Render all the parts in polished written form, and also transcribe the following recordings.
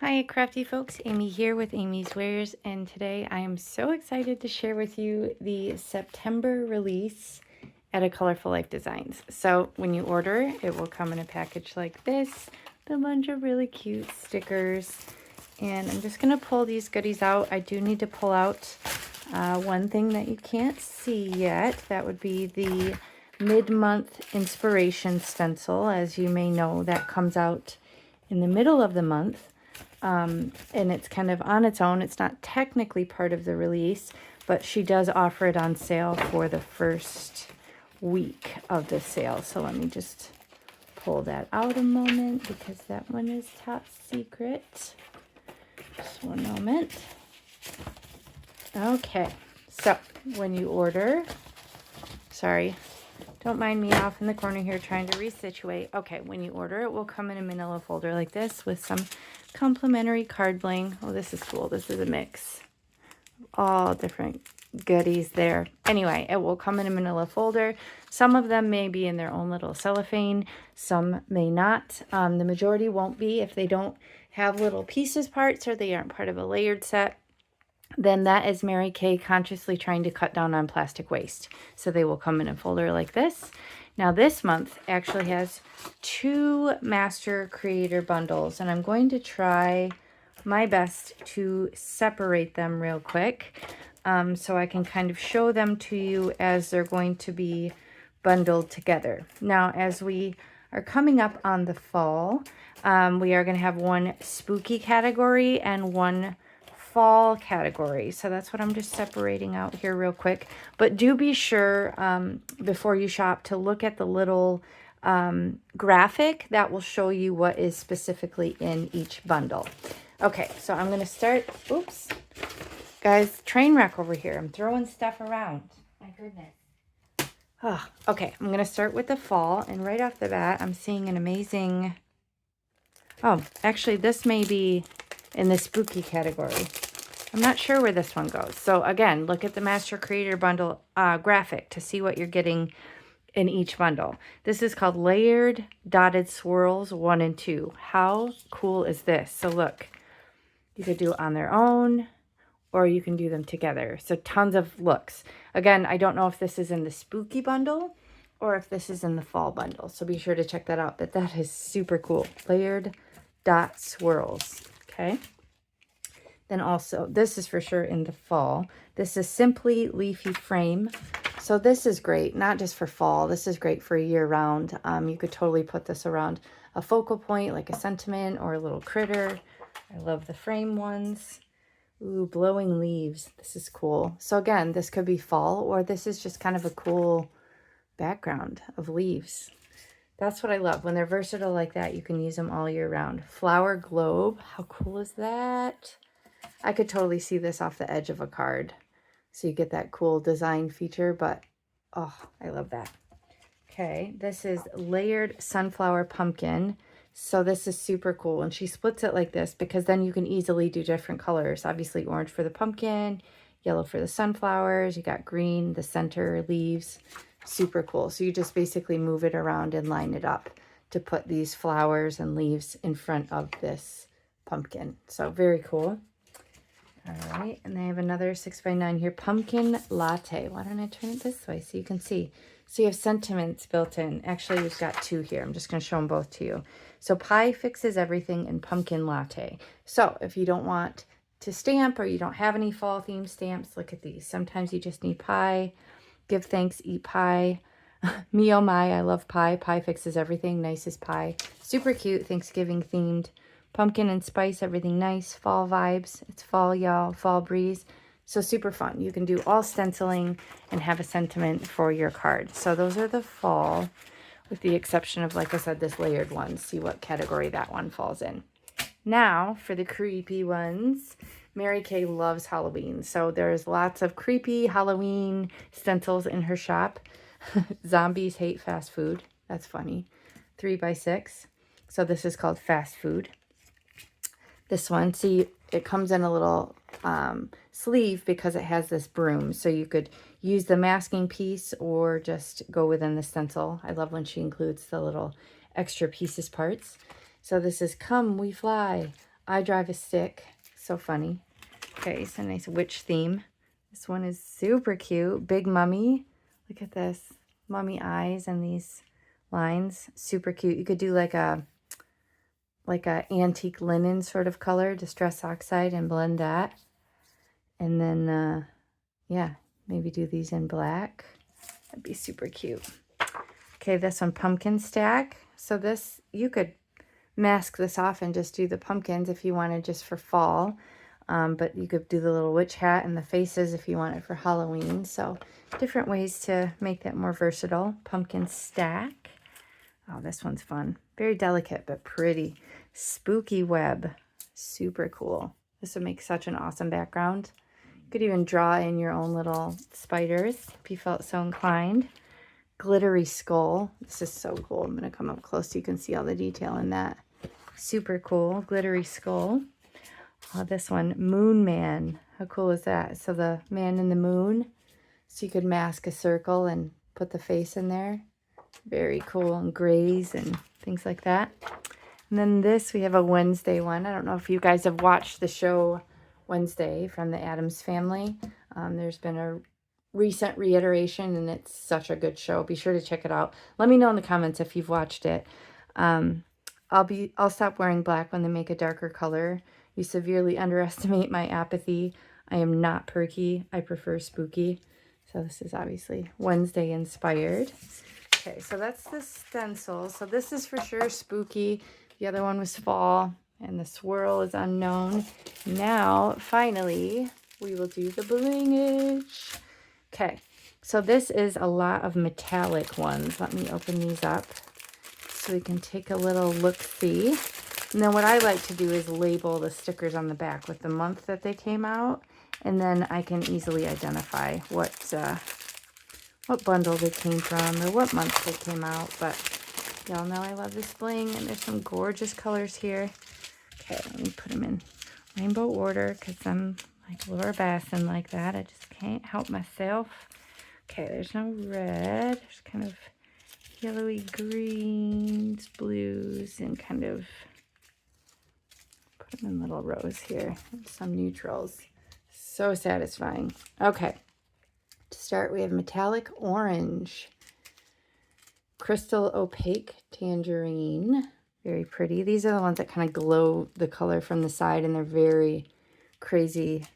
Hi crafty folks, Amy here with amyswares, and today I am so excited to share with you the September release at A Colorful Life Designs. So when you order, it will come in a package like this, with a bunch of really cute stickers, and I'm just going to pull these goodies out. I do need to pull out one thing that you can't see yet. That would be the mid-month inspiration stencil. As you may know, that comes out in the middle of the month. And it's kind of on its own. It's not technically part of the release, but she does offer it on sale for the first week of the sale. So let me just pull that out a moment because that one is top secret. Just one moment. Okay, so when you order, sorry, don't mind me off in the corner here trying to resituate. Okay, when you order, it will come in a manila folder like this with some complimentary card bling. Oh, this is cool. This is a mix. All different goodies there. Anyway, it will come in a manila folder. Some of them may be in their own little cellophane. Some may not. The majority won't be if they don't have little pieces parts or they aren't part of a layered set. Then that is Mary Kay consciously trying to cut down on plastic waste. So they will come in a folder like this. Now this month actually has 2 master creator bundles, and I'm going to try my best to separate them real quick so I can kind of show them to you as they're going to be bundled together. Now, as we are coming up on the fall, we are going to have one spooky category and one fall category. So that's what I'm just separating out here real quick. But do be sure before you shop to look at the little graphic that will show you what is specifically in each bundle. Okay, so I'm going to start. Oops. Guys, train wreck over here. I'm throwing stuff around. My goodness. Oh, okay, I'm going to start with the fall. And right off the bat, I'm seeing an amazing... Oh, actually, this may be in the spooky category. I'm not sure where this one goes. So again, look at the Master Creator Bundle graphic to see what you're getting in each bundle. This is called Layered Dotted Swirls 1 and 2. How cool is this? So look, you could do it on their own or you can do them together. So tons of looks. Again, I don't know if this is in the spooky bundle or if this is in the fall bundle. So be sure to check that out. But that is super cool. Layered Dot Swirls. Okay. Then also, this is for sure in the fall. This is Simply Leafy Frame. So this is great, not just for fall. This is great for year round. You could totally put this around a focal point, like a sentiment or a little critter. I love the frame ones. Ooh, blowing leaves. This is cool. So again, this could be fall, or this is just kind of a cool background of leaves. That's what I love. When they're versatile like that, you can use them all year round. Flower globe. How cool is that? I could totally see this off the edge of a card. So you get that cool design feature, but oh, I love that. Okay, this is Layered Sunflower Pumpkin. So this is super cool. And she splits it like this because then you can easily do different colors. Obviously orange for the pumpkin, yellow for the sunflowers. You got green, the center leaves. Super cool. So you just basically move it around and line it up to put these flowers and leaves in front of this pumpkin. So very cool. All right, and I have another 6x9 here, Pumpkin Latte. Why don't I turn it this way so you can see? So you have sentiments built in. Actually, we've got 2 here. I'm just going to show them both to you. So Pie Fixes Everything and Pumpkin Latte. So if you don't want to stamp or you don't have any fall theme stamps, look at these. Sometimes you just need pie. Give thanks, eat pie. Me oh my, I love pie. Pie Fixes Everything, nice as pie. Super cute, Thanksgiving themed. Pumpkin and spice, everything nice. Fall vibes. It's fall, y'all. Fall breeze. So super fun. You can do all stenciling and have a sentiment for your card. So those are the fall, with the exception of, like I said, this layered one. See what category that one falls in. Now, for the creepy ones, Mary Kay loves Halloween. So there's lots of creepy Halloween stencils in her shop. Zombies hate fast food. That's funny. 3x6. So this is called Fast Food. This one, see, it comes in a little sleeve because it has this broom. So you could use the masking piece or just go within the stencil. I love when she includes the little extra pieces parts. So this is Come We Fly, I drive a stick. So funny. Okay, it's a nice witch theme. This one is super cute. Big mummy. Look at this. Mummy eyes and these lines. Super cute. You could do like a antique linen sort of color, Distress Oxide, and blend that. And then, yeah, maybe do these in black. That'd be super cute. Okay, this one, pumpkin stack. So this, you could mask this off and just do the pumpkins if you wanted just for fall. But you could do the little witch hat and the faces if you want it for Halloween. So different ways to make that more versatile. Pumpkin stack. Oh, this one's fun. Very delicate, but pretty. Spooky web. Super cool. This would make such an awesome background. You could even draw in your own little spiders if you felt so inclined. Glittery skull. This is so cool. I'm going to come up close so you can see all the detail in that. Super cool. Glittery skull. Oh, this one, Moon Man. How cool is that? So the man in the moon. So you could mask a circle and put the face in there. Very cool. And grays and things like that. And then this, we have a Wednesday one. I don't know if you guys have watched the show Wednesday from the Addams Family. There's been a recent reiteration, and it's such a good show. Be sure to check it out. Let me know in the comments if you've watched it. I'll stop wearing black when they make a darker color. You severely underestimate my apathy. I am not perky. I prefer spooky. So this is obviously Wednesday inspired. Okay, so that's the stencil. So this is for sure spooky. The other one was fall, and the swirl is unknown. Now, finally, we will do the blingage. Okay, so this is a lot of metallic ones. Let me open these up so we can take a little look-see. And then what I like to do is label the stickers on the back with the month that they came out, and then I can easily identify what bundle they came from or what month they came out. But y'all know I love this bling, and there's some gorgeous colors here. Okay, let me put them in rainbow order because I'm like Laura Basson like that. I just can't help myself. Okay, there's no red. There's kind of yellowy greens, blues, and kind of put them in little rows here. Some neutrals. So satisfying. Okay, to start we have metallic orange, crystal opaque tangerine. Very pretty. These are the ones that kind of glow the color from the side, and they're very crazy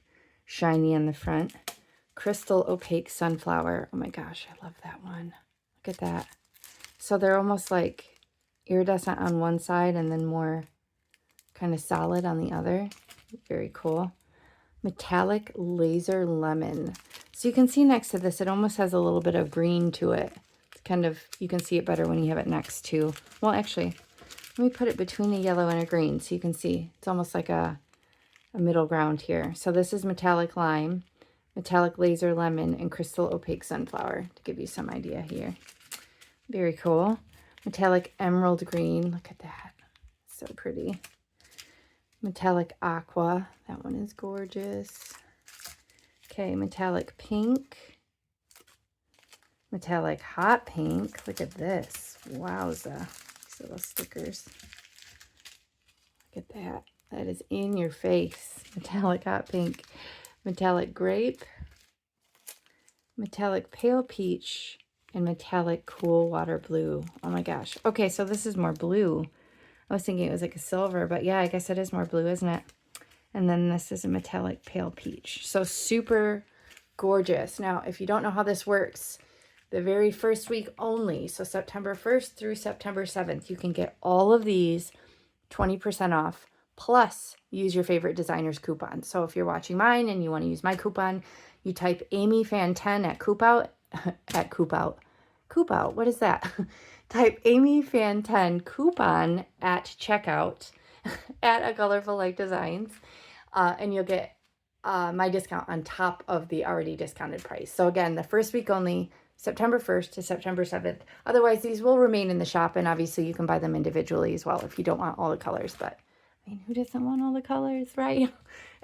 shiny on the front. Crystal opaque sunflower. Oh my gosh, I love that one. Look at that. So they're almost like iridescent on one side and then more kind of solid on the other. Very cool. Metallic laser lemon. So you can see next to this, it almost has a little bit of green to it. It's kind of, you can see it better when you have it next to, well, actually, let me put it between a yellow and a green so you can see. It's almost like a middle ground here. So this is metallic lime, metallic laser lemon, and crystal opaque sunflower to give you some idea here. Very cool. Metallic emerald green. Look at that. So pretty. Metallic aqua. That one is gorgeous. Okay, metallic pink. Metallic hot pink. Look at this. Wowza. These little stickers. Look at that. That is in your face. Metallic hot pink. Metallic grape. Metallic pale peach. And metallic cool water blue. Oh my gosh. Okay, so this is more blue. I was thinking it was like a silver, but yeah, I guess it is more blue, isn't it? And then this is a metallic pale peach. So super gorgeous. Now, if you don't know how this works, the very first week only, so September 1st through September 7th, you can get all of these 20% off, plus use your favorite designer's coupon. So if you're watching mine and you want to use my coupon, you type AmyFan10 at Coop out. What is that? Type AmyFan10 coupon at checkout at A Colorful Life Designs, and you'll get my discount on top of the already discounted price. So again, the first week only, September 1st to September 7th. Otherwise, these will remain in the shop, and obviously you can buy them individually as well if you don't want all the colors. But I mean, who doesn't want all the colors, right?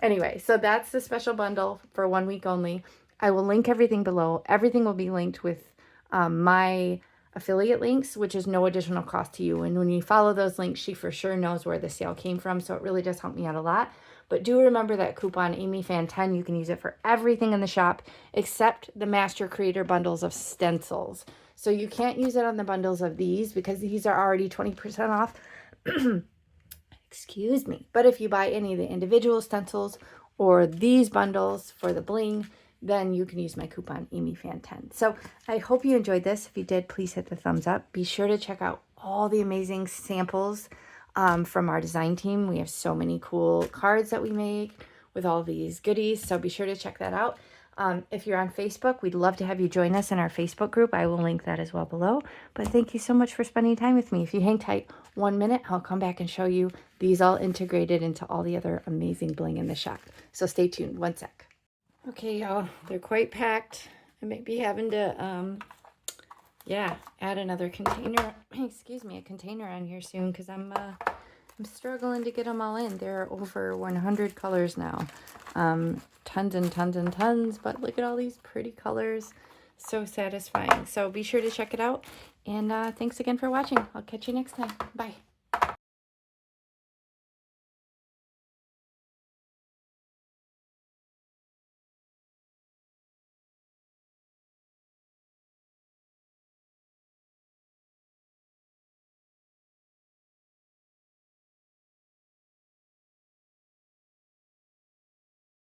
Anyway, so that's the special bundle for 1 week only. I will link everything below. Everything will be linked with my affiliate links, which is no additional cost to you. And when you follow those links, she for sure knows where the sale came from. So it really does help me out a lot. But do remember that coupon AmyFan10. You can use it for everything in the shop except the Master Creator bundles of stencils. So you can't use it on the bundles of these because these are already 20% off. Excuse me. But if you buy any of the individual stencils or these bundles for the bling, then you can use my coupon AmyFan10. So I hope you enjoyed this. If you did, please hit the thumbs up. Be sure to check out all the amazing samples from our design team. We have so many cool cards that we make with all these goodies. So be sure to check that out. If you're on Facebook, we'd love to have you join us in our Facebook group. I will link that as well below. But thank you so much for spending time with me. If you hang tight 1 minute, I'll come back and show you these all integrated into all the other amazing bling in the shop. So stay tuned. 1 sec. Okay, y'all, they're quite packed. I may be having to, add another container, a container on here soon because I'm struggling to get them all in. There are over 100 colors now. Tons and tons and tons, but look at all these pretty colors. So satisfying. So be sure to check it out. And thanks again for watching. I'll catch you next time. Bye.